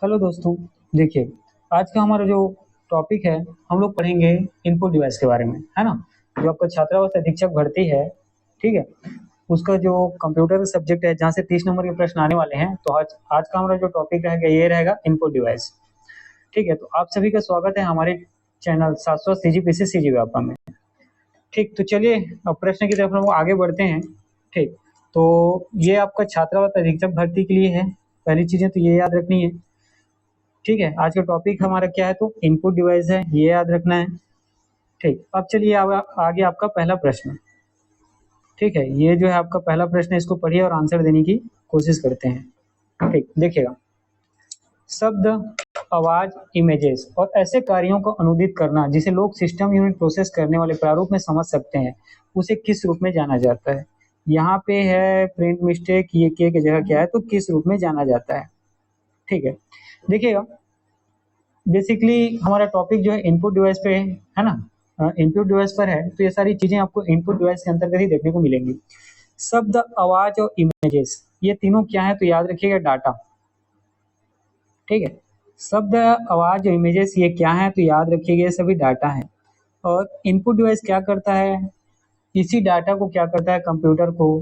Hello दोस्तों। देखिए, आज का हमारा जो टॉपिक है, हम लोग पढ़ेंगे इनपुट डिवाइस के बारे में, है ना। जो आपका छात्रावास अधीक्षक भर्ती है, ठीक है, उसका जो कंप्यूटर सब्जेक्ट है, जहाँ से 30 नंबर के प्रश्न आने वाले हैं, तो आज आज का हमारा जो टॉपिक रहेगा ये रहेगा इनपुट डिवाइस। ठीक है, तो आप सभी का स्वागत है हमारे चैनल शाश्वत सीजीपीसी सीजी व्यापा में। ठीक, तो चलिए अब प्रश्न की तरफ हम लोग आगे बढ़ते हैं। ठीक, तो ये आपका छात्रावास अधीक्षक भर्ती के लिए है। पहली चीजें तो ये याद रखनी है। ठीक है, आज का टॉपिक हमारा क्या है, तो इनपुट डिवाइस है, ये याद रखना है। ठीक, अब चलिए आगे आपका पहला प्रश्न। ठीक है, ये जो है आपका पहला प्रश्न है, इसको पढ़िए और आंसर देने की कोशिश करते हैं। ठीक, देखिएगा। शब्द, आवाज, इमेजेस और ऐसे कार्यों को अनुदित करना जिसे लोग सिस्टम यूनिट प्रोसेस करने वाले प्रारूप में समझ सकते हैं, उसे किस रूप में जाना जाता है। यहाँ पे है प्रिंट मिस्टेक, ये के की जगह क्या है, तो किस रूप में जाना जाता है। ठीक है, देखिएगा, बेसिकली हमारा टॉपिक जो है इनपुट डिवाइस पे है ना, इनपुट डिवाइस पर है, तो ये सारी चीजें आपको इनपुट डिवाइस के अंतर्गत ही देखने को मिलेंगी। शब्द, आवाज और इमेजेस, ये तीनों क्या है, तो याद रखिएगा डाटा। ठीक है, शब्द, आवाज और इमेजेस ये क्या है, तो याद रखिएगा ये सभी डाटा है। और इनपुट डिवाइस क्या करता है, इसी डाटा को क्या करता है, कंप्यूटर को,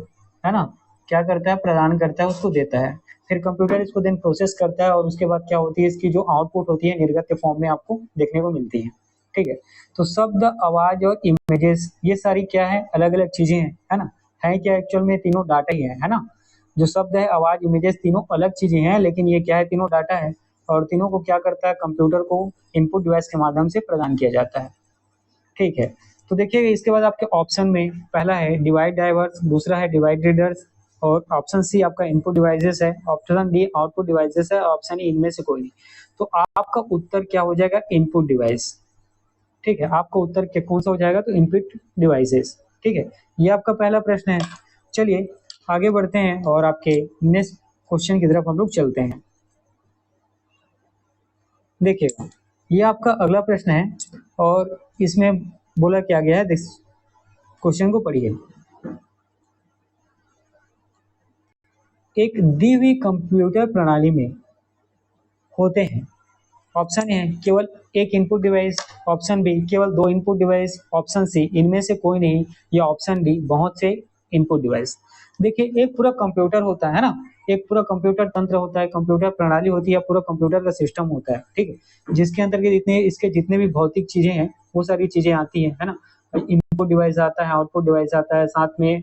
है ना, क्या करता है, प्रदान करता है, उसको देता है। फिर कंप्यूटर इसको देन प्रोसेस करता है और उसके बाद क्या होती है, इसकी जो आउटपुट होती है निर्गत के फॉर्म में आपको देखने को मिलती है। ठीक है, तो शब्द, आवाज और इमेजेस ये सारी क्या है, अलग अलग चीजें हैं, है ना। है क्या, एक्चुअल में तीनों डाटा ही है ना। जो शब्द है, आवाज, इमेजेस तीनों अलग चीजें हैं, लेकिन ये क्या है, तीनों डाटा है। और तीनों को क्या करता है, कंप्यूटर को इनपुट डिवाइस के माध्यम से प्रदान किया जाता है। ठीक है, तो देखिए इसके बाद आपके ऑप्शन में पहला है डिवाइड डाइवर्स, दूसरा है डिवाइड रीडर्स, और ऑप्शन सी आपका इनपुट डिवाइसेस है, ऑप्शन डी आउटपुट डिवाइसेस है, ऑप्शन ई इनमें से कोई नहीं। तो आपका उत्तर क्या हो जाएगा, इनपुट डिवाइस। ठीक है, आपका उत्तर क्या कौन सा हो जाएगा, तो इनपुट डिवाइसेस। ठीक है, ये आपका पहला प्रश्न है। चलिए आगे बढ़ते हैं और आपके नेक्स्ट क्वेश्चन की तरफ हम लोग चलते हैं। देखिए, ये आपका अगला प्रश्न है और इसमें बोला क्या गया है, क्वेश्चन को पढ़िए। एक दी हुई कंप्यूटर प्रणाली में होते हैं, ऑप्शन ए केवल एक इनपुट डिवाइस, ऑप्शन बी केवल दो इनपुट डिवाइस, ऑप्शन सी इनमें से कोई नहीं, या ऑप्शन डी बहुत से इनपुट डिवाइस। देखिए, एक पूरा कंप्यूटर होता है ना, एक पूरा कंप्यूटर तंत्र होता है, कंप्यूटर प्रणाली होती है, पूरा कंप्यूटर का सिस्टम होता है। ठीक है, जिसके अंतर्गत इतने इसके जितने भी भौतिक चीजें हैं वो सारी चीजें आती हैं, है ना। इनपुट डिवाइस आता है, आउटपुट डिवाइस आता है साथ में।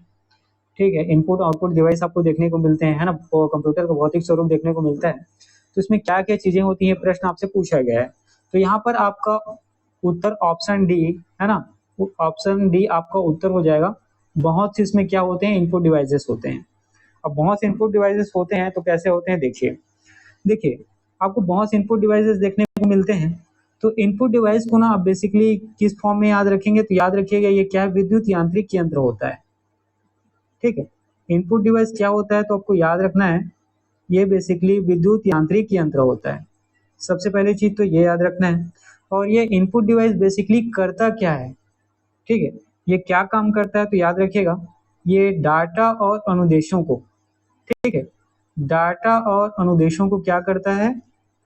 ठीक है, इनपुट आउटपुट डिवाइस आपको देखने को मिलते हैं, है ना, वो कंप्यूटर का भौतिक स्वरूप देखने को मिलता है। तो इसमें क्या क्या चीजें होती हैं, प्रश्न आपसे पूछा गया है। तो यहाँ पर आपका उत्तर ऑप्शन डी, है ना, ऑप्शन डी आपका उत्तर हो जाएगा। बहुत से इसमें क्या होते हैं, इनपुट डिवाइसेस होते हैं। अब बहुत से इनपुट डिवाइसेस होते हैं तो कैसे होते हैं, देखिए। देखिए, आपको बहुत से इनपुट डिवाइसेस देखने को मिलते हैं। तो इनपुट डिवाइस को ना आप बेसिकली किस फॉर्म में याद रखेंगे, तो याद रखिएगा ये क्या है, विद्युत यांत्रिक यंत्र होता है। ठीक है, इनपुट डिवाइस क्या होता है, तो आपको याद रखना है, ये बेसिकली विद्युत यांत्रिक यंत्र होता है। सबसे पहली चीज तो ये याद रखना है। और ये इनपुट डिवाइस बेसिकली करता क्या है, ठीक है, ये क्या काम करता है, तो याद रखिएगा, ये डाटा और अनुदेशों को, ठीक है, डाटा और अनुदेशों को क्या करता है,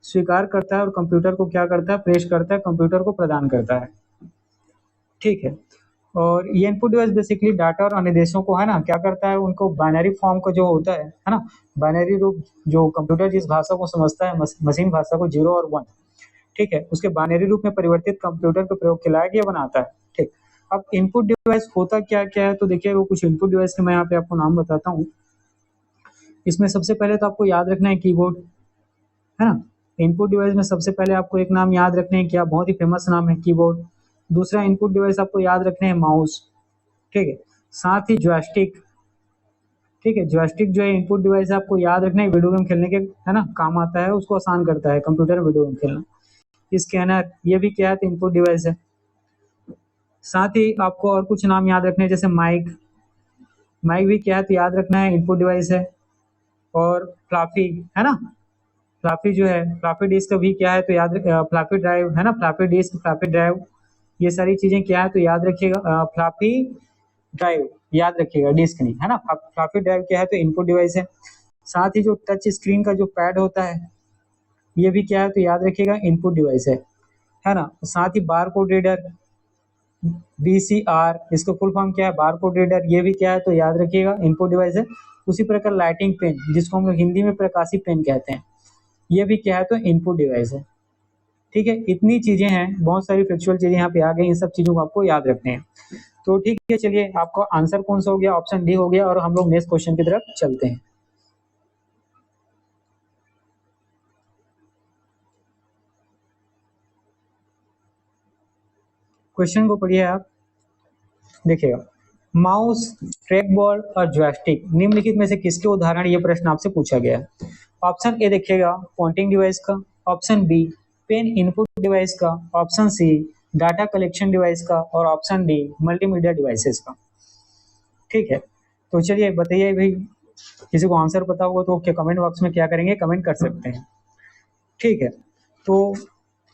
स्वीकार करता है, और कंप्यूटर को क्या करता है, पेश करता है, कंप्यूटर को प्रदान करता है। ठीक है, और ये इनपुट डिवाइस बेसिकली डाटा और अनुदेशों को, है ना, क्या करता है, उनको बाइनरी फॉर्म का जो होता है ना, बाइनरी रूप, जो कंप्यूटर जिस भाषा को समझता है, मशीन भाषा को, 0 और 1, ठीक है, उसके बाइनरी रूप में परिवर्तित कंप्यूटर के प्रयोग के लायक ये बनाता है। ठीक, अब इनपुट डिवाइस होता क्या क्या है, तो देखिए वो कुछ इनपुट डिवाइस के मैं यहाँ पे आपको नाम बताता हूँ। इसमें सबसे पहले तो आपको याद रखना है कीबोर्ड, है ना। इनपुट डिवाइस में सबसे पहले आपको एक नाम याद रखने हैं, क्या बहुत ही फेमस नाम है, कीबोर्ड। दूसरा इनपुट डिवाइस आपको याद रखने हैं, माउस। ठीक है, साथ ही जॉयस्टिक। ठीक है, जॉयस्टिक जो है इनपुट डिवाइस है, आपको याद रखना है, वीडियो गेम खेलने के, है ना, काम आता है, उसको आसान करता है कंप्यूटर में वीडियो गेम खेलना। स्कैनर, ये भी क्या है, तो इनपुट डिवाइस है। साथ ही आपको और कुछ नाम याद रखने हैं, जैसे माइक। माइक भी क्या है, तो याद रखना है, इनपुट डिवाइस है। और फ्लॉपी, है ना, फ्लॉपी जो है, फ्लॉपी डिस्क भी क्या है, तो याद फ्लॉपी ड्राइव, है ना, फ्लॉपी डिस्क, फ्लॉपी ड्राइव, ये सारी चीजें क्या है, तो याद रखिएगा, फ्लॉपी ड्राइव याद रखिएगा, डिस्क नहीं, है ना। फ्लॉपी ड्राइव क्या है, तो इनपुट डिवाइस है। साथ ही जो टच स्क्रीन का जो पैड होता है, ये भी क्या है तो याद रखिएगा इनपुट डिवाइस है ना। साथ ही बार कोड रीडर BCR, इसका फुल फॉर्म क्या है, बार कोड रीडर, ये भी क्या है तो याद रखिएगा इनपुट डिवाइस है। उसी प्रकार लाइटिंग पेन, जिसको हम लोग हिंदी में प्रकाशी पेन कहते हैं, ये भी क्या है तो इनपुट डिवाइस है। ठीक है, इतनी चीजें हैं, बहुत सारी फैक्चुअल चीजें यहाँ पे आ गई, इन सब चीजों को आपको याद रखने हैं। तो ठीक है, चलिए आपका आंसर कौन सा हो गया, ऑप्शन डी हो गया, और हम लोग नेक्स्ट क्वेश्चन की तरफ चलते हैं। क्वेश्चन को पढ़िए आप, देखिएगा, माउस, ट्रैक बॉल और जॉयस्टिक निम्नलिखित में से किसके उदाहरण, ये प्रश्न आपसे पूछा गया है। ऑप्शन ए देखिएगा पॉइंटिंग डिवाइस का, option B pen input device का, option C data collection device का, और ऑप्शन डी मल्टीमीडिया डिवाइसेस का। ठीक है, तो चलिए बताइए भाई, किसी को आंसर पता होगा तो क्या कमेंट बॉक्स में क्या करेंगे, कमेंट कर सकते हैं। ठीक है, तो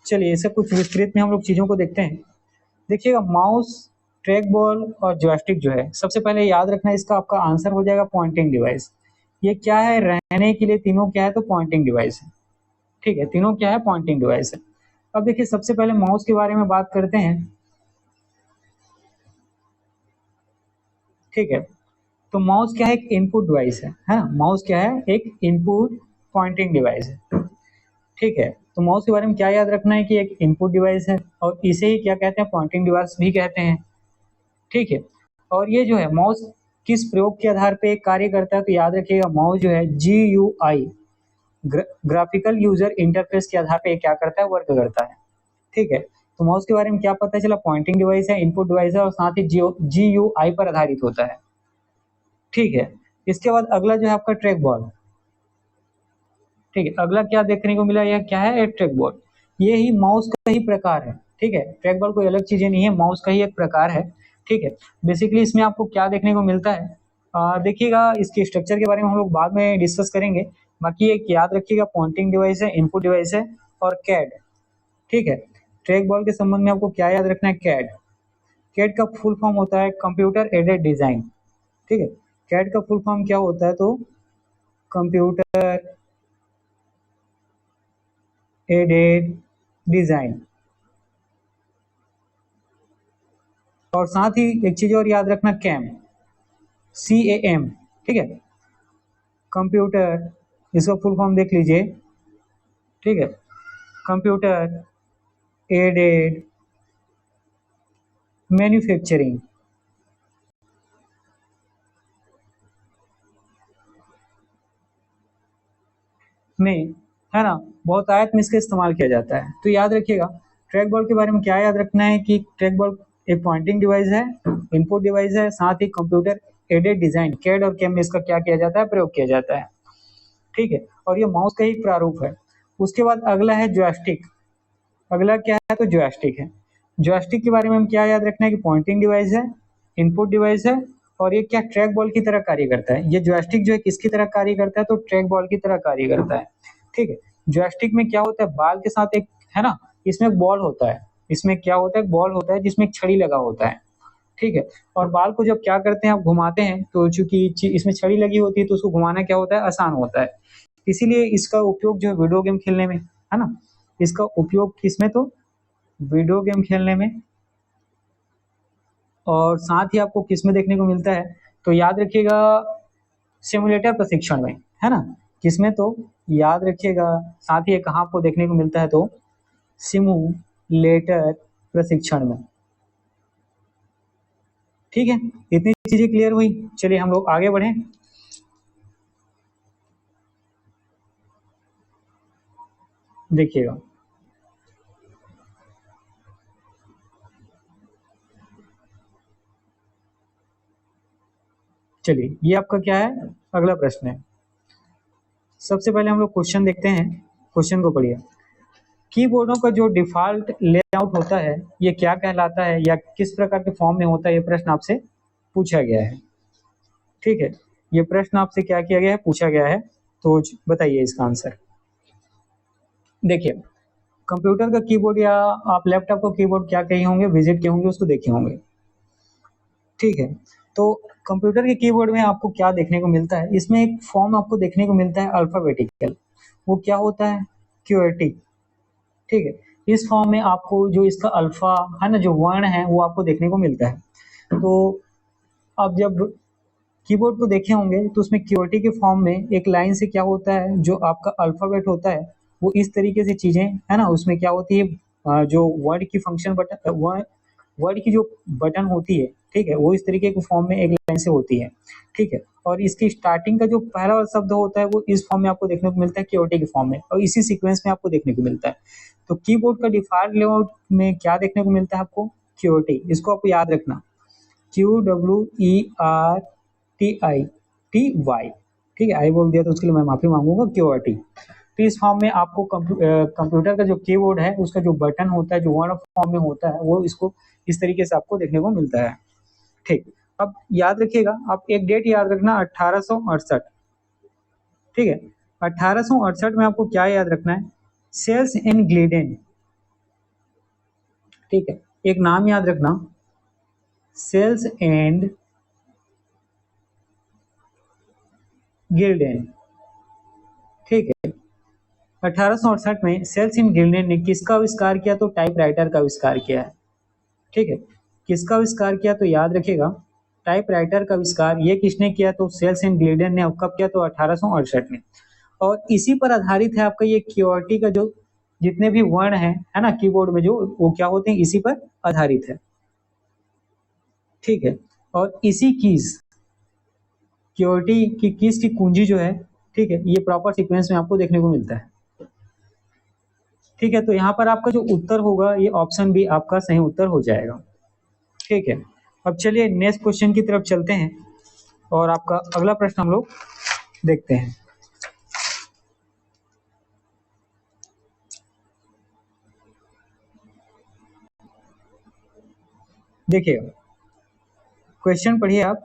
चलिए ऐसे कुछ विस्तृत में हम लोग चीज़ों को देखते हैं। देखिएगा, माउस, ट्रैक बॉल और जॉयस्टिक जो है, सबसे पहले याद रखना, इसका आपका आंसर हो जाएगा पॉइंटिंग डिवाइस। ये क्या है, रहने के लिए तीनों क्या है तो पॉइंटिंग डिवाइस है। ठीक है, तीनों क्या है, पॉइंटिंग डिवाइस है। अब देखिए, सबसे पहले माउस के बारे में बात करते हैं। ठीक है, तो माउस क्या है, एक इनपुट डिवाइस है ना। माउस क्या है, एक इनपुट पॉइंटिंग डिवाइस है। ठीक है, तो माउस के बारे में क्या याद रखना है कि एक इनपुट डिवाइस है, और इसे ही क्या कहते हैं, पॉइंटिंग डिवाइस भी कहते हैं। ठीक है, और ये जो है माउस किस प्रयोग के आधार पे कार्य करता है, तो याद रखिएगा माउस जो है GUI, ग्राफिकल यूजर इंटरफेस के आधार पे क्या करता है, वर्क करता है। ठीक है, तो माउस के बारे में क्या पता चला, पॉइंटिंग डिवाइस है, इनपुट डिवाइस है, और साथ ही GUI पर आधारित होता है। ठीक है, इसके बाद अगला जो है आपका ट्रैक बॉल। ठीक है, अगला क्या देखने को मिला, यह क्या है, एक ट्रैक बॉल। ये ही माउस का ही प्रकार है। ठीक है, ट्रैक बॉल कोई अलग चीजें नहीं है, माउस का ही एक प्रकार है। ठीक है, बेसिकली इसमें आपको क्या देखने को मिलता है, देखिएगा, इसके स्ट्रक्चर के बारे में हम लोग बाद में डिस्कस करेंगे। बाकी एक याद रखिएगा, पॉइंटिंग डिवाइस है, इनपुट डिवाइस है, और कैड। ठीक है, ट्रैक बॉल के संबंध में आपको क्या याद रखना है, कैड। कैड का फुल फॉर्म होता है कंप्यूटर एडेड डिजाइन। ठीक है, कैड का फुल फॉर्म क्या होता है तो कंप्यूटर एडेड डिजाइन। और साथ ही एक चीज और याद रखना, कैम, CAM। ठीक है, कंप्यूटर, इसका फुल फॉर्म देख लीजिए। ठीक है, कंप्यूटर एडेड मैन्युफैक्चरिंग में, है ना, बहुत आयत में इसका इस्तेमाल किया जाता है। तो याद रखिएगा, ट्रैक बॉल के बारे में क्या याद रखना है कि ट्रैक बॉल एक पॉइंटिंग डिवाइस है, इनपुट डिवाइस है, साथ ही कंप्यूटर एडेड डिजाइन, कैड और कैम में इसका क्या किया जाता है, प्रयोग किया जाता है। ठीक है, और ये माउस का ही प्रारूप है। उसके बाद अगला है जॉयस्टिक। अगला क्या है तो जॉयस्टिक है। जॉयस्टिक के बारे में हम क्या याद रखना है कि पॉइंटिंग डिवाइस है, इनपुट डिवाइस है, और ये क्या ट्रैक बॉल की तरह कार्य करता है। ये जॉयस्टिक जो है किसकी तरह कार्य करता है तो ट्रैक बॉल की तरह कार्य करता है। ठीक है, जॉयस्टिक में क्या होता है, बाल के साथ एक, है ना, इसमें एक बॉल होता है। इसमें क्या होता है, एक बॉल होता है जिसमें एक छड़ी लगा होता है। ठीक है, और बाल को जब क्या करते हैं, आप घुमाते हैं, तो चूंकि इसमें छड़ी लगी होती है तो उसको घुमाना क्या होता है, आसान होता है। इसीलिए इसका उपयोग जो है वीडियो गेम खेलने में, है ना, इसका उपयोग किसमें तो वीडियो गेम खेलने में, और साथ ही आपको किसमें देखने को मिलता है तो याद रखिएगा, सिमुलेटर प्रशिक्षण में, है ना। किसमें तो याद रखिएगा, साथ ही ये कहाँ आपको देखने को मिलता है तो सिमुलेटर प्रशिक्षण में। ठीक है, इतनी चीजें क्लियर हुई, चलिए हम लोग आगे बढ़े। देखिएगा, चलिए ये आपका क्या है, अगला प्रश्न है। सबसे पहले हम लोग क्वेश्चन देखते हैं, क्वेश्चन को पढ़िए। कीबोर्डों का जो डिफॉल्ट लेआउट होता है ये क्या कहलाता है, या किस प्रकार के फॉर्म में होता है, ये प्रश्न आपसे पूछा गया है। ठीक है, ये प्रश्न आपसे क्या किया गया है, पूछा गया है, तो बताइए इसका आंसर। देखिए, कंप्यूटर का कीबोर्ड या आप लैपटॉप का कीबोर्ड क्या कहे होंगे, विजिट किए होंगे, उसको देखे होंगे। ठीक है, तो कंप्यूटर के कीबोर्ड में आपको क्या देखने को मिलता है, इसमें एक फॉर्म आपको देखने को मिलता है अल्फाबेटिकल। वो क्या होता है, QWERTY, ठीक है। इस फॉर्म में आपको जो इसका अल्फा है ना, जो वर्ण है वो आपको देखने को मिलता है। तो अब जब कीबोर्ड को देखे होंगे तो उसमें QWERTY के फॉर्म में एक लाइन से क्या होता है, जो आपका अल्फाबेट होता है वो इस तरीके से चीजें है ना, उसमें क्या होती है, जो वर्ड की फंक्शन बटन, वर्ड की जो बटन होती है, ठीक है, वो इस तरीके के फॉर्म में एक लाइन से होती है, ठीक है। और इसकी स्टार्टिंग का जो पहला शब्द होता है वो इस फॉर्म में आपको देखने को मिलता है, QWERTY के फॉर्म में, और इसी सीक्वेंस में आपको देखने को मिलता है। तो कीबोर्ड का डिफॉल्ट लेआउट में क्या देखने को मिलता है आपको, QWERTY, इसको आपको याद रखना, QWERTY, ठीक है, आई बोल दिया तो उसके लिए मैं माफी मांगूंगा, QWERTY। तो इस फॉर्म में आपको कंप्यूटर का जो कीबोर्ड है उसका जो बटन होता है, जो वर्ण फॉर्म में होता है, वो इसको इस तरीके से आपको देखने को मिलता है, ठीक। अब याद रखिएगा, आप एक डेट याद रखना, 1868, ठीक है। 1868 में आपको क्या याद रखना है, सेल्स इन ग्लिडेन, ठीक है, एक नाम याद रखना, सेल्स एंड गिल्डेन, ठीक है। 1868 में सेल्स इन गिल्डेन ने किसका आविष्कार किया, तो टाइपराइटर का आविष्कार किया है, ठीक है। किसका आविष्कार किया, तो याद रखिएगा, टाइपराइटर का आविष्कार ये किसने किया, तो सेल्स इन गिल्डेन ने कब किया, तो 1868 में। और इसी पर आधारित है आपका ये QWERTY का जो जितने भी वर्ण है ना कीबोर्ड में, जो वो क्या होते हैं, इसी पर आधारित है, ठीक है। और इसी कीज, QWERTY की कीज की कुंजी जो है, ठीक है, ये प्रॉपर सीक्वेंस में आपको देखने को मिलता है, ठीक है। तो यहाँ पर आपका जो उत्तर होगा ये ऑप्शन बी आपका सही उत्तर हो जाएगा, ठीक है। अब चलिए नेक्स्ट क्वेश्चन की तरफ चलते हैं और आपका अगला प्रश्न हम लोग देखते हैं। देखिए क्वेश्चन पढ़िए आप,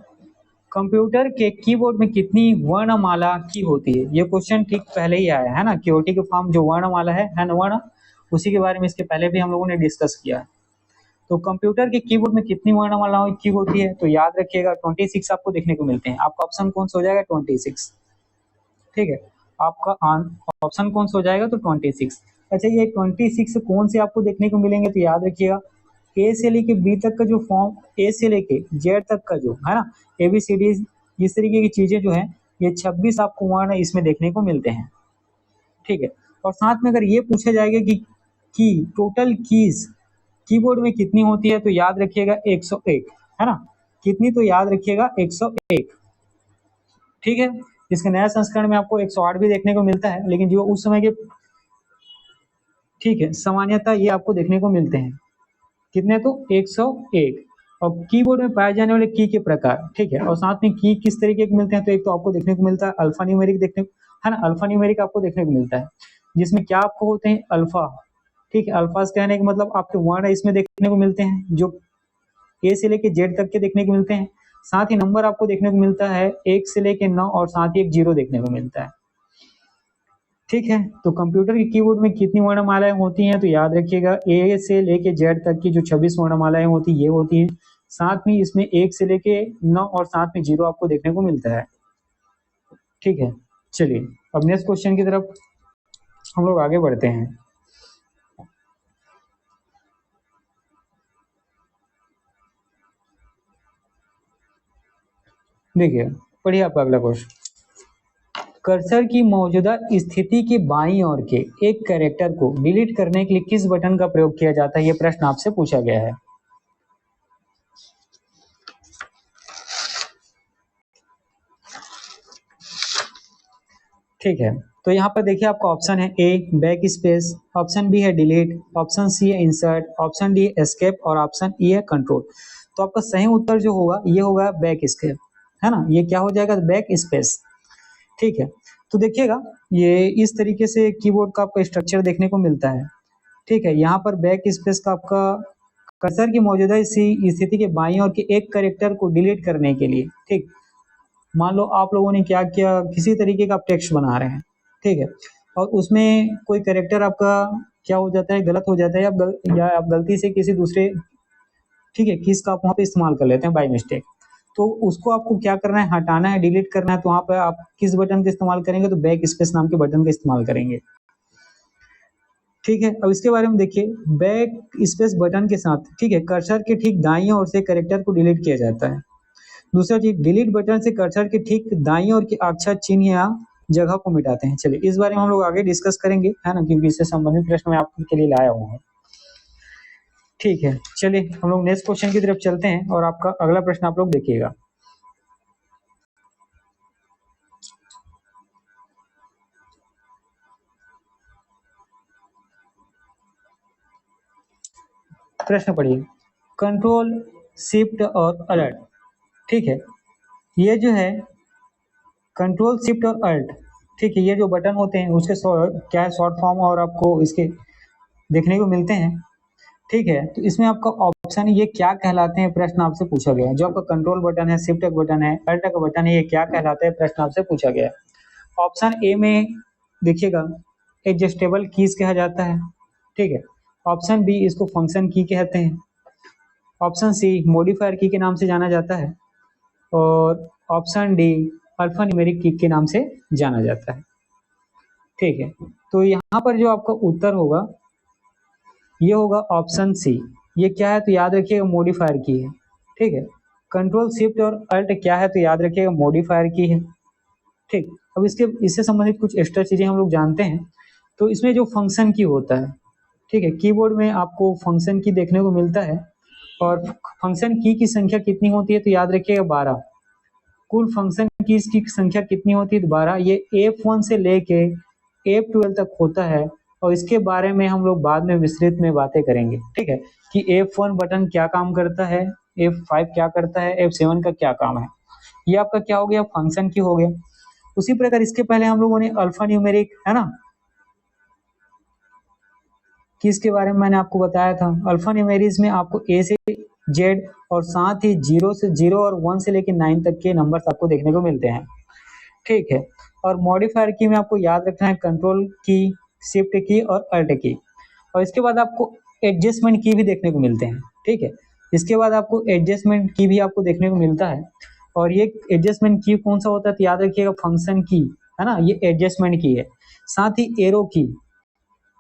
कंप्यूटर के कीबोर्ड में कितनी वर्णमाला की होती है, ये क्वेश्चन ठीक पहले ही आया है ना, QWERTY के फॉर्म जो वर्णमाला है ना, वर्ण, उसी के बारे में इसके पहले भी हम लोगों ने डिस्कस किया है। तो कंप्यूटर के कीबोर्ड में कितनी वर्णमाला की होती है, तो याद रखिएगा 26 आपको देखने को मिलते हैं। आपका ऑप्शन कौन सा हो जाएगा, 26, ठीक है। आपका ऑप्शन कौन सा हो जाएगा, तो 26। अच्छा, ये 26 कौन से आपको देखने को मिलेंगे, तो याद रखिएगा ए से लेके बी तक का जो फॉर्म, ए से लेके जेड तक का जो है ना, ABCD, इस तरीके की चीजें जो है, ये 26 आपको वर्ण इसमें देखने को मिलते हैं, ठीक है। और साथ में अगर ये पूछा जाएगा कि टोटल कीज कीबोर्ड में कितनी होती है, तो याद रखिएगा 101, है ना, कितनी, तो याद रखिएगा 101, ठीक है। इसके नया संस्करण में आपको 108 भी देखने को मिलता है, लेकिन जो उस समय के, ठीक है, सामान्यतः ये आपको देखने को मिलते हैं, कितने, तो 101। और कीबोर्ड में पाए जाने वाले की के प्रकार, ठीक है, और साथ में की किस तरीके के मिलते हैं, तो एक तो आपको देखने को मिलता है अल्फा न्यूमेरिक, देखने है ना, अल्फा न्यूमेरिक आपको देखने को मिलता है, जिसमें क्या आपको होते हैं, अल्फा, ठीक है। अल्फा कहने का मतलब आपके वर्ण इसमें देखने को मिलते हैं, जो ए से लेके जेड तक के देखने को मिलते हैं। साथ ही नंबर आपको देखने को मिलता है 1 से लेके 9, और साथ ही एक 0 देखने को मिलता है, ठीक है। तो कंप्यूटर के कीबोर्ड में कितनी वर्णमालाएं होती हैं, तो याद रखिएगा ए से लेके जेड तक की जो 26 वर्णमालाएं होती ये होती हैं। साथ में इसमें 1 से लेके 9 और साथ में 0 आपको देखने को मिलता है, ठीक है। चलिए अब नेक्स्ट क्वेश्चन की तरफ हम लोग आगे बढ़ते हैं। देखिए पढ़िए आपका अगला क्वेश्चन, कर्सर की मौजूदा स्थिति के बाईं ओर के एक कैरेक्टर को डिलीट करने के लिए किस बटन का प्रयोग किया जाता है, यह प्रश्न आपसे पूछा गया है। ठीक है, तो यहाँ पर देखिए आपका ऑप्शन है ए बैक स्पेस, ऑप्शन बी है डिलीट, ऑप्शन सी है इंसर्ट, ऑप्शन डी एस्केप और ऑप्शन ई है कंट्रोल। तो आपका सही उत्तर जो होगा ये होगा बैक स्केप, है ना, ये क्या हो जाएगा, बैक स्पेस, ठीक है। तो देखिएगा ये इस तरीके से कीबोर्ड का आपका स्ट्रक्चर देखने को मिलता है, ठीक है। यहाँ पर बैक स्पेस का आपका कर्सर की मौजूदा इसी स्थिति के बाईं ओर के एक कैरेक्टर को डिलीट करने के लिए, ठीक, मान लो आप लोगों ने क्या किया, किसी तरीके का आप टेक्स्ट बना रहे हैं, ठीक है, और उसमें कोई कैरेक्टर आपका क्या हो जाता है, गलत हो जाता है, या आप गलती से किसी दूसरे, ठीक है, किस का आप वहाँ पे इस्तेमाल कर लेते हैं बाय मिस्टेक, तो उसको आपको क्या करना है, हटाना है, डिलीट करना है। तो वहाँ पे आप किस बटन का इस्तेमाल करेंगे, तो बैक स्पेस नाम के बटन का इस्तेमाल करेंगे, ठीक है। अब इसके बारे में देखिए, बैक स्पेस बटन के साथ, ठीक है, कर्सर के ठीक दाईं ओर से कैरेक्टर को डिलीट किया जाता है। दूसरा चीज, डिलीट बटन से कर्सर के ठीक दाईं ओर के अक्षर चिन्ह या जगह को मिटाते हैं। चलिए इस बारे में हम लोग आगे डिस्कस करेंगे, है ना, क्योंकि इससे संबंधित प्रश्न मैं आपके लिए लाया हुआ हूँ। ठीक है, चलिए हम लोग नेक्स्ट क्वेश्चन की तरफ चलते हैं और आपका अगला प्रश्न आप लोग देखिएगा। प्रश्न पढ़िए, कंट्रोल शिफ्ट और अलर्ट, ठीक है, ये जो है कंट्रोल शिफ्ट और अल्ट, ठीक है, ये जो बटन होते हैं उसके क्या है शॉर्ट फॉर्म और आपको इसके देखने को मिलते हैं। ठीक है, तो इसमें आपका ऑप्शन ये क्या कहलाते हैं, प्रश्न आपसे पूछा गया है। जो आपका कंट्रोल बटन है, शिफ्ट का बटन है, अल्ट का बटन है, ये क्या कहलाते हैं, प्रश्न आपसे पूछा गया है। ऑप्शन ए में देखिएगा एडजस्टेबल कीज कहा जाता है, ठीक है। ऑप्शन बी इसको फंक्शन की कहते हैं। ऑप्शन सी मॉडिफायर की के नाम से जाना जाता है। और ऑप्शन डी अल्फा न्यूमेरिक की के नाम से जाना जाता है। ठीक है, तो यहाँ पर जो आपका उत्तर होगा ये होगा ऑप्शन सी। ये क्या है तो याद रखिएगा मॉडिफायर की है। ठीक है, कंट्रोल शिफ्ट और अल्ट क्या है तो याद रखिएगा मॉडिफायर की है। ठीक, अब इससे संबंधित कुछ एक्स्ट्रा चीजें हम लोग जानते हैं। तो इसमें जो फंक्शन की होता है, ठीक है, कीबोर्ड में आपको फंक्शन की देखने को मिलता है। और फंक्शन की संख्या कितनी होती है तो याद रखिएगा 12। कुल फंक्शन कीज की संख्या कितनी होती है 12। ये F1 से लेके F12 तक होता है और इसके बारे में हम लोग बाद में विस्तृत में बातें करेंगे। ठीक है, कि F1 बटन क्या काम करता है, F5 क्या करता है, F7 का क्या काम है। ये आपका क्या हो गया, फंक्शन की हो गया। उसी प्रकार इसके पहले हम लोगों ने अल्फा न्यूमेरिक, है ना, कि इसके बारे में मैंने आपको बताया था। अल्फा न्यूमेरिक में आपको ए से जेड और साथ ही 0 और 1 से लेकर 9 तक के नंबर्स आपको देखने को मिलते हैं। ठीक है, और मॉडिफायर की में आपको याद रखना है कंट्रोल की, शिफ्ट की और अल्ट की। और इसके बाद आपको एडजस्टमेंट की भी देखने को मिलते हैं। ठीक है, इसके बाद आपको एडजस्टमेंट की भी आपको देखने को मिलता है। और ये एडजस्टमेंट की कौन सा होता है तो याद रखिएगा फंक्शन की, है ना, ये एडजस्टमेंट की है। साथ ही एरो की,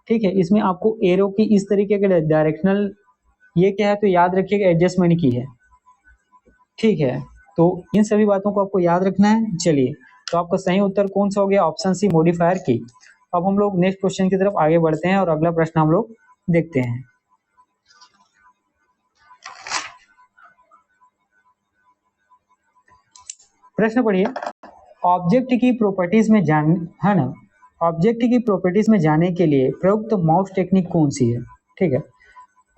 ठीक है, इसमें आपको एरो की इस तरीके के डायरेक्शनल, ये क्या है तो याद रखिएगा एडजस्टमेंट की है। ठीक है, तो इन सभी बातों को आपको याद रखना है। चलिए, तो आपका सही उत्तर कौन सा हो गया, ऑप्शन सी मॉडिफायर की। अब हम लोग नेक्स्ट क्वेश्चन की तरफ आगे बढ़ते हैं और अगला प्रश्न हम लोग देखते हैं। प्रश्न पढ़िए, ऑब्जेक्ट की प्रॉपर्टीज में है ना, ऑब्जेक्ट की प्रॉपर्टीज में जाने के लिए प्रयुक्त माउस टेक्निक कौन सी है। ठीक है,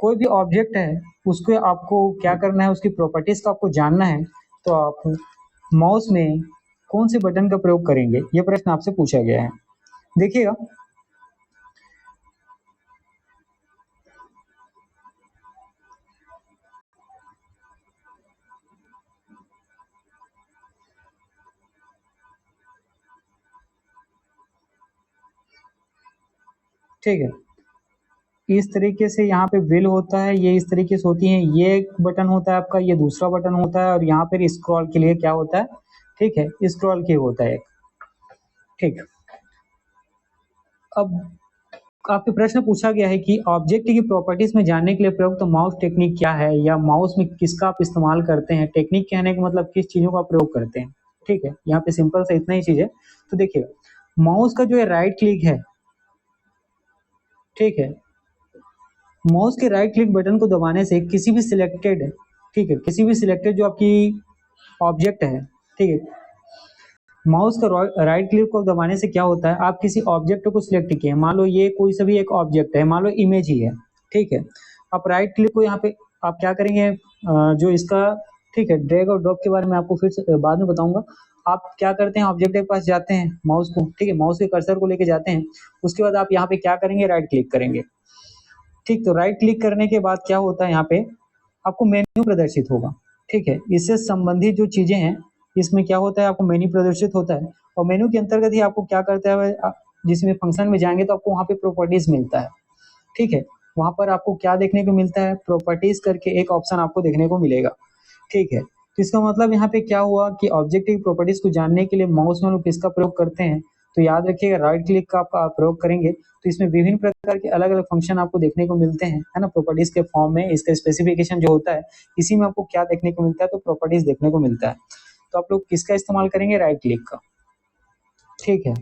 कोई भी ऑब्जेक्ट है उसको आपको क्या करना है, उसकी प्रॉपर्टीज को आपको जानना है, तो आप माउस में कौन से बटन का प्रयोग करेंगे, यह प्रश्न आपसे पूछा गया है। देखिएगा, ठीक है, इस तरीके से यहाँ पे व्हील होता है, ये इस तरीके से होती है, ये एक बटन होता है आपका, ये दूसरा बटन होता है, और यहाँ पर स्क्रॉल के लिए क्या होता है, ठीक है, स्क्रॉल की होता है। ठीक, अब आपके प्रश्न पूछा गया है कि ऑब्जेक्ट की प्रॉपर्टीज में जानने के लिए प्रयुक्त माउस टेक्निक क्या है, या माउस में किसका आप इस्तेमाल करते हैं। टेक्निक कहने का मतलब किस चीजों का प्रयोग करते हैं। ठीक है, यहाँ पे सिंपल सा इतना ही चीज है। तो देखिए, माउस का जो है राइट क्लिक है, ठीक है, माउस के राइट क्लिक बटन को दबाने से किसी भी सिलेक्टेड, ठीक है, किसी भी सिलेक्टेड जो आपकी ऑब्जेक्ट है, ठीक है, माउस का राइट क्लिक को दबाने से क्या होता है, आप किसी ऑब्जेक्ट को सिलेक्ट किए, मान लो ये कोई सा भी एक ऑब्जेक्ट है, मान लो इमेज ही है। ठीक है, आप राइट क्लिक को यहाँ पे आप क्या करेंगे, जो इसका, ठीक है, ड्रैग और ड्रॉप के बारे में आपको फिर से बाद में बताऊंगा। आप क्या करते हैं, ऑब्जेक्ट के पास जाते हैं माउस को, ठीक है, माउस के कर्सर को लेके जाते हैं, उसके बाद आप यहाँ पे क्या करेंगे, राइट क्लिक करेंगे। ठीक, तो राइट क्लिक करने के बाद क्या होता है, यहाँ पे आपको मेन्यू प्रदर्शित होगा। ठीक है, इससे संबंधित जो चीजें हैं, इसमें क्या होता है, आपको मेन्यू प्रदर्शित होता है, और मेन्यू के अंतर्गत ही आपको क्या करता है, जिसमें फंक्शन में जाएंगे तो आपको वहाँ पे प्रॉपर्टीज मिलता है। ठीक है, वहां पर आपको क्या देखने को मिलता है, प्रॉपर्टीज करके एक ऑप्शन आपको देखने को मिलेगा। ठीक है, तो इसका मतलब यहाँ पे क्या हुआ कि ऑब्जेक्ट की प्रॉपर्टीज को जानने के लिए माउस में हम लोग किसका प्रयोग करते हैं, तो याद रखिएगा राइट क्लिक का आप प्रयोग करेंगे तो इसमें विभिन्न प्रकार के अलग अलग फंक्शन आपको देखने को मिलते हैं, है ना, प्रॉपर्टीज के फॉर्म में। इसका स्पेसिफिकेशन जो होता है इसी में आपको क्या देखने को मिलता है, तो प्रॉपर्टीज देखने को मिलता है। तो आप लोग किसका इस्तेमाल करेंगे, राइट क्लिक का। ठीक है,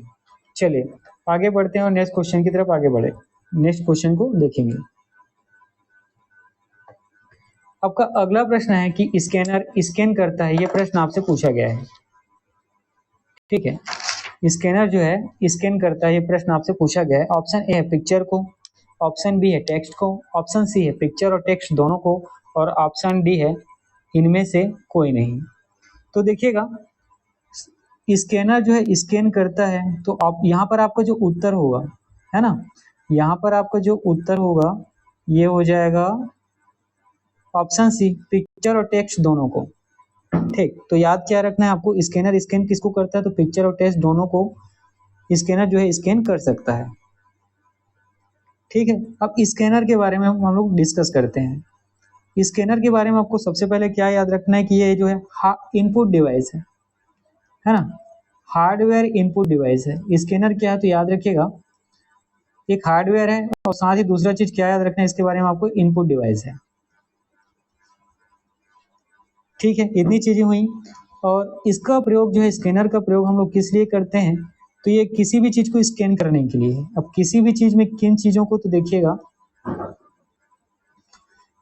चलिए आगे बढ़ते हैं और नेक्स्ट क्वेश्चन की तरफ आगे बढ़े, नेक्स्ट क्वेश्चन को देखेंगे। आपका अगला प्रश्न है कि स्कैनर स्कैन करता है, ये प्रश्न आपसे पूछा गया है। ठीक है, स्कैनर जो है स्कैन करता है, ये प्रश्न आपसे पूछा गया है। ऑप्शन ए है पिक्चर को, ऑप्शन बी है टेक्स्ट को, ऑप्शन सी है पिक्चर और टेक्स्ट दोनों को, और ऑप्शन डी है इनमें से कोई नहीं। तो देखिएगा स्कैनर जो है स्कैन करता है, तो आप यहाँ पर आपका जो उत्तर होगा, है ना, यहाँ पर आपका जो उत्तर होगा ये हो जाएगा ऑप्शन सी, पिक्चर और टेक्स्ट दोनों को। ठीक, तो याद क्या रखना है आपको, स्कैनर स्कैन किसको करता है, तो पिक्चर और टेक्स्ट दोनों को स्कैनर जो है स्कैन कर सकता है। ठीक है, अब स्कैनर के बारे में हम लोग डिस्कस करते हैं। स्कैनर के बारे में आपको सबसे पहले क्या याद रखना है कि ये जो है इनपुट डिवाइस है ना, हार्डवेयर इनपुट डिवाइस है। स्कैनर क्या है तो याद रखिएगा एक हार्डवेयर है, और साथ ही दूसरा चीज क्या याद रखना है इसके बारे में आपको, इनपुट डिवाइस है। ठीक है, इतनी चीजें हुई। और इसका प्रयोग जो है स्कैनर का प्रयोग हम लोग किस लिए करते हैं, तो ये किसी भी चीज को स्कैन करने के लिए है। अब किसी भी चीज में किन चीजों को, तो देखिएगा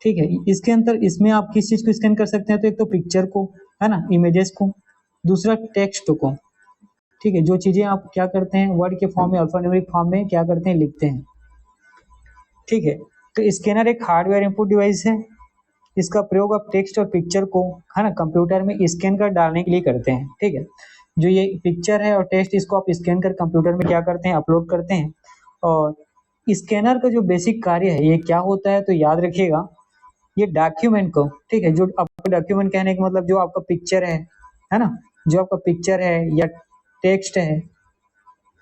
ठीक है, इसके अंदर इसमें आप किस चीज को स्कैन कर सकते हैं, तो एक तो पिक्चर को, है ना, इमेजेस को, दूसरा टेक्स्ट को। ठीक है, जो चीजें आप क्या करते हैं वर्ड के फॉर्म में, अल्फान्यूमेरिक फॉर्म में क्या करते हैं, लिखते हैं। ठीक है, तो स्कैनर एक हार्डवेयर इनपुट डिवाइस है। इसका प्रयोग आप टेक्स्ट और पिक्चर को, है ना, कंप्यूटर में स्कैन कर डालने के लिए करते हैं। ठीक है, जो ये पिक्चर है और टेक्स्ट, इसको आप स्कैन कर कंप्यूटर में क्या करते हैं, अपलोड करते हैं। और स्कैनर का जो बेसिक कार्य है ये क्या होता है, तो याद रखिएगा ये डॉक्यूमेंट को, ठीक है, जो आपको डॉक्यूमेंट कहने का मतलब जो आपका पिक्चर है ना, जो आपका पिक्चर है या टेक्स्ट है,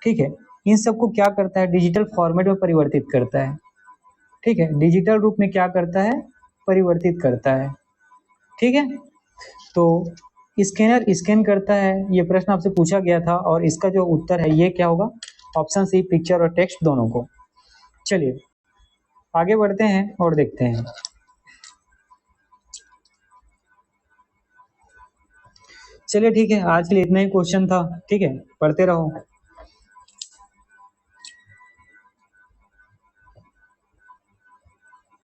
ठीक है, इन सबको क्या करता है, डिजिटल फॉर्मेट में परिवर्तित करता है। ठीक है, डिजिटल रूप में क्या करता है, परिवर्तित करता है। ठीक है, तो स्कैनर स्कैन करता है, ये प्रश्न आपसे पूछा गया था, और इसका जो उत्तर है ये क्या होगा, ऑप्शन सी, पिक्चर और टेक्स्ट दोनों को। चलिए आगे बढ़ते हैं और देखते हैं। चलिए ठीक है, आज के लिए इतना ही क्वेश्चन था। ठीक है, पढ़ते रहो।